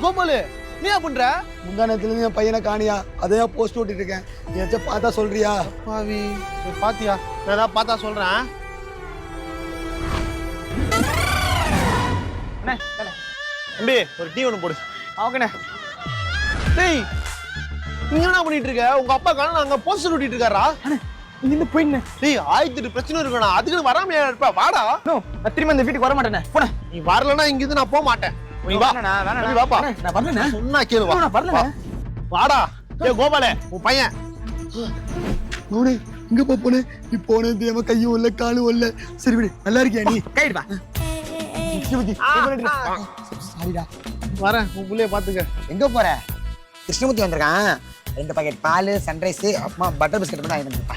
கோபாலு நீ என்ன பண்ற? முந்தா நேரத்துல என் பையனை காணியா, அதையா போஸ்ட் ஓட்டிட்டு இருக்கேன். ஏதாச்சும் பார்த்தா சொல்றியா? பாவி பாத்தியா, நான் ஏதாவது பார்த்தா சொல்றேன். தம்பி ஒரு டீ ஒன்று போடு. ஓகேண்ணே. டேய் நீ என்ன பண்ணிட்டு இருக்க? உங்க அப்பா காண அங்க போஸ்டர் ஓட்டிட்டு இருக்காரா? இங்கிருந்து போயின்னு. டேய் 1008 பிரச்சனை இருக்கணும், அதுக்கு வராம இருப்ப. வாடா. நான் திரும்ப இந்த வீட்டுக்கு வர மாட்டேனே. போனே. நீ வரலன்னா இங்க இருந்து நான் போக மாட்டேன். நீ வா. வேணாண்ணா. வாப்பா. நான் வரலண்ணே. சொன்னா கேளு வா. நான் வரலண்ணே. வாடா. ஏய் கோபாலே உன் பையன். நோனே இங்க போனே, நீ போனே தேவ கையும் இல்ல காலும் இல்ல. சரி விடு, நல்லா இருக்கியா நீ? கைடு வா. சாரிடா. வரேன், உன் புள்ளைய பாத்துக்க. எங்க போற? கிருஷ்ணமூர்த்தி வந்திருக்கான். 2 பாக்கெட் பால், சன்ரைஸ், அப்புறமா பட்டர் பிஸ்கட் மட்டும் வாங்கி வந்துருப்பா.